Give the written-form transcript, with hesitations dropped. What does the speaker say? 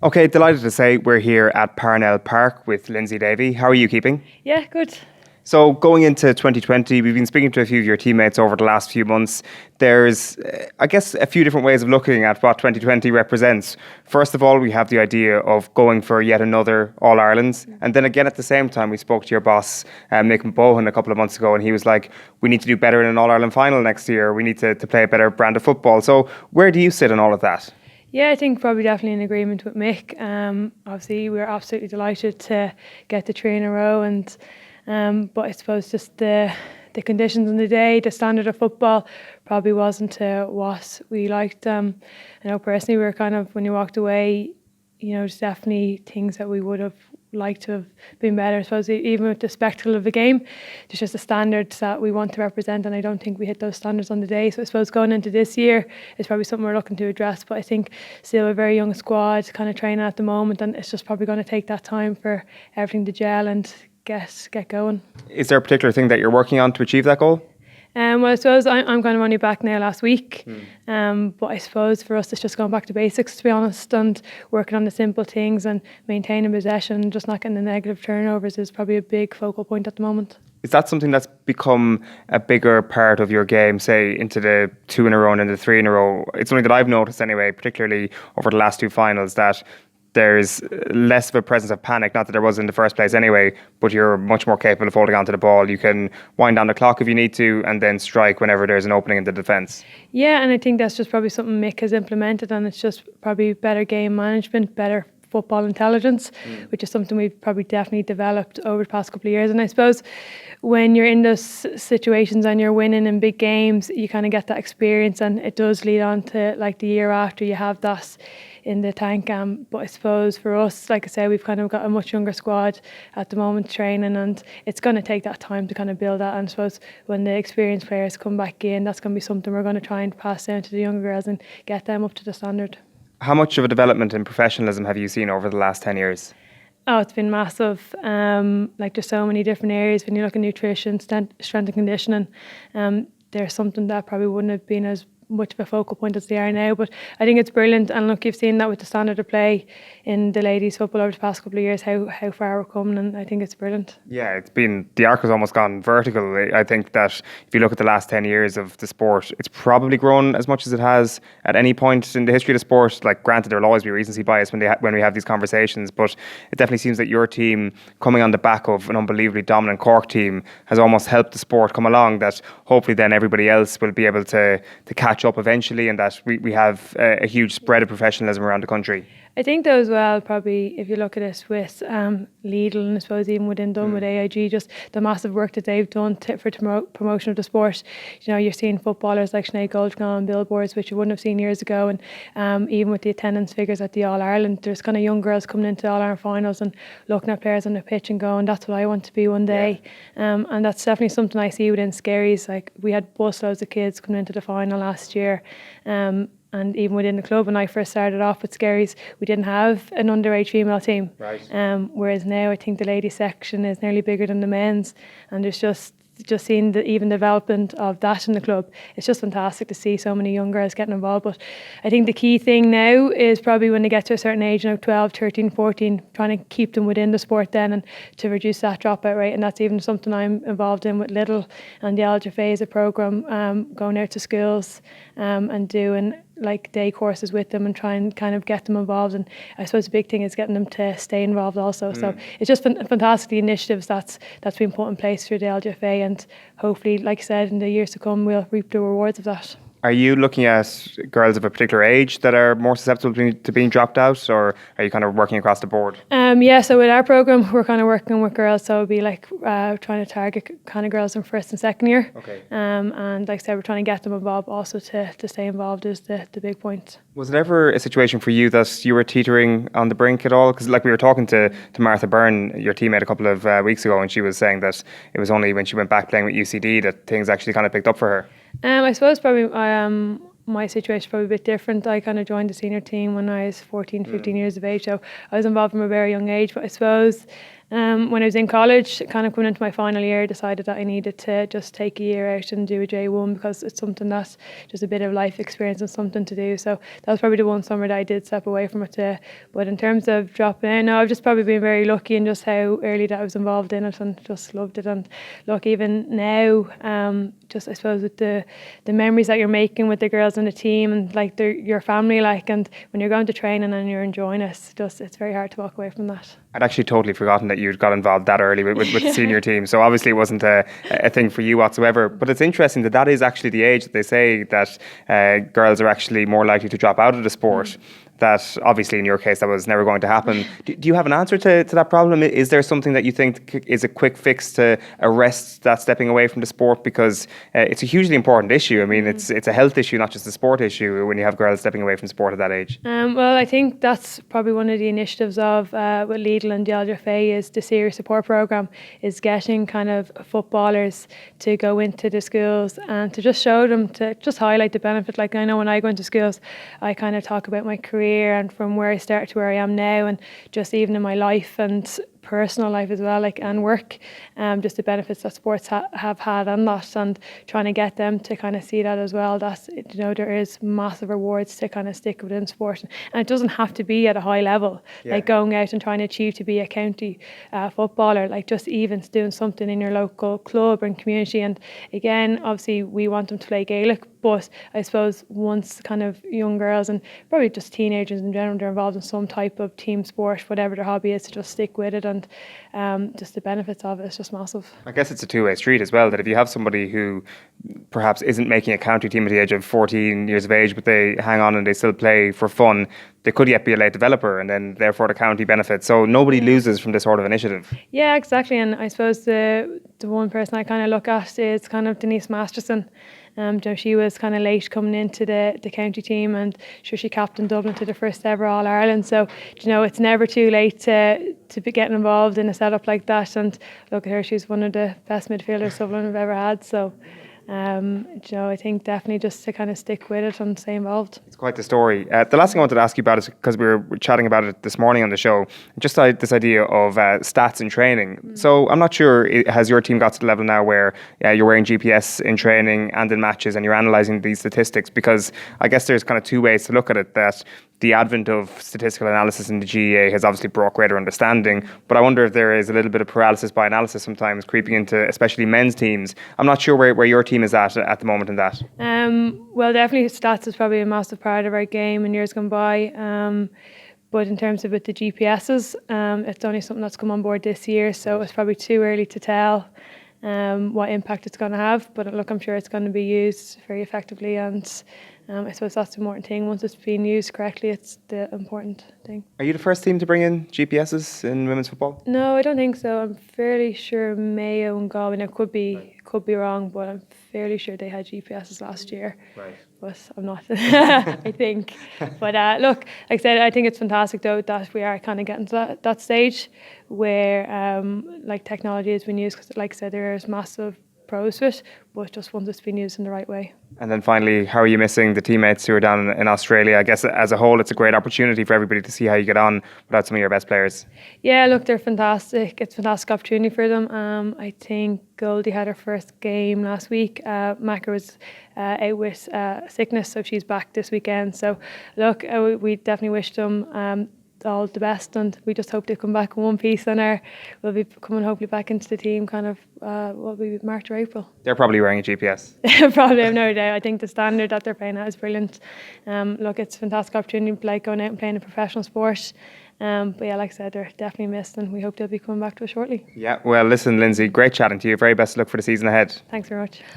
Okay, delighted to say we're here at Parnell Park with Lyndsey Davey. How are you keeping? Yeah, good. So going into 2020, we've been speaking to a few of your teammates over the last few months. There's, I guess, a few different ways of looking at what 2020 represents. First of all, we have the idea of going for yet another All-Ireland. And then again, at the same time, we spoke to your boss, Mick Bohan, a couple of months ago, and he was like, we need to do better in an All-Ireland final next year. We need to play a better brand of football. So where do you sit in all of that? Yeah, I think probably definitely in agreement with Mick. Obviously, we're absolutely delighted to get the three in a row, and but I suppose just the conditions on the day, the standard of football probably wasn't what we liked. I know personally, we were kind of, when you walked away, there's definitely things that we would have liked to have been better. I suppose even with the spectacle of the game, there's just the standards that we want to represent, and I don't think we hit those standards on the day. So I suppose going into this year is probably something we're looking to address, but I think still a very young squad kind of training at the moment, and it's just probably going to take that time for everything to gel and get going. Is there a particular thing that you're working on to achieve that goal? Well, I suppose I'm kind of only back now last week, but I suppose for us it's just going back to basics, to be honest, and working on the simple things and maintaining possession, just not getting the negative turnovers is probably a big focal point at the moment. Is that something that's become a bigger part of your game, say, into the 2 in a row and into the 3 in a row? It's something that I've noticed anyway, particularly over the last two finals, that there's less of a presence of panic, not that there was in the first place anyway, but you're much more capable of holding on to the ball. You can wind down the clock if you need to and then strike whenever there's an opening in the defence. Yeah, and I think that's just probably something Mick has implemented, and it's just probably better game management, better football intelligence, which is something we've probably definitely developed over the past couple of years. And I suppose when you're in those situations and you're winning in big games, you kind of get that experience, and it does lead on to like the year after you have that in the tank. But I suppose for us, like I said, we've kind of got a much younger squad at the moment training, and it's going to take that time to kind of build that. And I suppose when the experienced players come back in, that's going to be something we're going to try and pass down to the younger girls and get them up to the standard. How much of a development in professionalism have you seen over the last 10 years? Oh, it's been massive. Like there's so many different areas. When you look at nutrition, strength and conditioning, there's something that probably wouldn't have been as much of a focal point as they are now, but I think it's brilliant. And look, you've seen that with the standard of play in the ladies football over the past couple of years, how far we're coming, and I think it's brilliant. Yeah, the arc has almost gone vertical. I think that if you look at the last 10 years of the sport, it's probably grown as much as it has at any point in the history of the sport. Like, granted, there'll always be recency bias when we have these conversations, but it definitely seems that your team, coming on the back of an unbelievably dominant Cork team, has almost helped the sport come along, that hopefully then everybody else will be able to catch up eventually, and that we have a huge spread of professionalism around the country. I think though as well, probably if you look at it with Lidl, and I suppose even within Dublin with AIG, just the massive work that they've done for promotion of the sport. You're seeing footballers like Sinead Goldschmidt on billboards, which you wouldn't have seen years ago, and even with the attendance figures at the All-Ireland, there's kind of young girls coming into All-Ireland finals and looking at players on the pitch and going, that's what I want to be one day. And that's definitely something I see within Skerries. Like, we had busloads of kids coming into the final last year. And even within the club, when I first started off with Skerries, we didn't have an underage female team. Right. Whereas now I think the ladies section is nearly bigger than the men's, and there's just seeing the even development of that in the club. It's just fantastic to see so many young girls getting involved. But I think the key thing now is probably when they get to a certain age, 12, 13, 14, trying to keep them within the sport then, and to reduce that dropout rate. And that's even something I'm involved in with Lidl and the LGFA is a programme, going out to schools and doing like day courses with them and try and kind of get them involved. And I suppose the big thing is getting them to stay involved also. So it's just fantastic, the initiatives that's been put in place through the LGFA, and hopefully, like I said, in the years to come we'll reap the rewards of that. Are you looking at girls of a particular age that are more susceptible to being dropped out, or are you kind of working across the board? Yeah, so with our programme, we're kind of working with girls, so it'd be like trying to target kind of girls in first and second year. Okay. And like I said, we're trying to get them involved also to stay involved is the big point. Was it ever a situation for you that you were teetering on the brink at all? Because like we were talking to Martha Byrne, your teammate, a couple of weeks ago, and she was saying that it was only when she went back playing with UCD that things actually kind of picked up for her. I suppose probably my situation is probably a bit different. I kind of joined the senior team when I was 14, 15 years of age, so I was involved from a very young age. But I suppose When I was in college, kind of coming into my final year, I decided that I needed to just take a year out and do a J1 because it's something that's just a bit of life experience and something to do. So that was probably the one summer that I did step away from it. But in terms of dropping in, no, I've just probably been very lucky in just how early that I was involved in it and just loved it. And look, even now, just I suppose with the memories that you're making with the girls in the team and like your family, like, and when you're going to training and you're enjoying it, it's very hard to walk away from that. I'd actually totally forgotten that you'd got involved that early with the senior team. So obviously it wasn't a thing for you whatsoever. But it's interesting that is actually the age that they say that girls are actually more likely to drop out of the sport. That obviously in your case that was never going to happen. Do you have an answer to that problem? Is there something that you think is a quick fix to arrest that stepping away from the sport? Because it's a hugely important issue. I mean, it's a health issue, not just a sport issue when you have girls stepping away from sport at that age. Well, I think that's probably one of the initiatives of with Lidl and Gaelic is the Serious Support Programme, is getting kind of footballers to go into the schools and to just show them, to just highlight the benefit. Like I know when I go into schools, I kind of talk about my career and from where I started to where I am now, and just even in my life and personal life as well, like, and work, just the benefits that sports have had and that, and trying to get them to kind of see that as well, that there is massive rewards to kind of stick within sport, and it doesn't have to be at a high level, like going out and trying to achieve to be a county footballer, like just even doing something in your local club and community. And again, obviously we want them to play Gaelic, but I suppose once kind of young girls and probably just teenagers in general, they're involved in some type of team sport, whatever their hobby is, to just stick with it, and just the benefits of it is just massive. I guess it's a two-way street as well, that if you have somebody who perhaps isn't making a county team at the age of 14 years of age, but they hang on and they still play for fun, they could yet be a late developer, and then therefore the county benefits. So nobody loses from this sort of initiative. Yeah, exactly. And I suppose the one person I kind of look at is kind of Denise Masterson. She was kind of late coming into the county team, and she captained Dublin to the first ever All-Ireland. So it's never too late to be getting involved in a setup like that. And look at her, she's one of the best midfielders Dublin have ever had. So I think definitely just to kind of stick with it and stay involved. It's quite the story. The last thing I wanted to ask you about is, because we were chatting about it this morning on the show, just this idea of stats in training. So I'm not sure, has your team got to the level now where you're wearing GPS in training and in matches and you're analysing these statistics? Because I guess there's kind of two ways to look at it, that the advent of statistical analysis in the GAA has obviously brought greater understanding, but I wonder if there is a little bit of paralysis by analysis sometimes creeping into especially men's teams. I'm not sure where your team is at the moment in that. Well, definitely stats is probably a massive part of our game in years gone by. But in terms of with the GPSs, it's only something that's come on board this year, so it's probably too early to tell what impact it's going to have. But look, I'm sure it's going to be used very effectively, and I suppose that's the important thing. Once it's being used correctly, it's the important thing. Are you the first team to bring in GPSs in women's football? No, I don't think so. I'm fairly sure Mayo and Galway, it could be wrong, but I'm fairly sure they had GPSs last year. Right. But I'm not, I think. But look, like I said, I think it's fantastic though that we are kind of getting to that stage where like technology has been used, because like I said, there's massive pros to it, but just once it's been used in the right way. And then finally, how are you missing the teammates who are down in Australia? I guess as a whole, it's a great opportunity for everybody to see how you get on without some of your best players. Yeah, look, they're fantastic. It's a fantastic opportunity for them. I think Goldie had her first game last week. Macca was out with sickness, so she's back this weekend. So look, we definitely wish them all the best, and we just hope they come back in one piece, and we'll be coming hopefully back into the team kind of what will be March or April. They're probably wearing a GPS. Probably, I've no idea. I think the standard that they're playing at is brilliant. Look, it's a fantastic opportunity, like going out and playing a professional sport. But yeah, like I said, they're definitely missed, and we hope they'll be coming back to us shortly. Yeah, well, listen, Lyndsey, great chatting to you. Very best of luck for the season ahead. Thanks very much.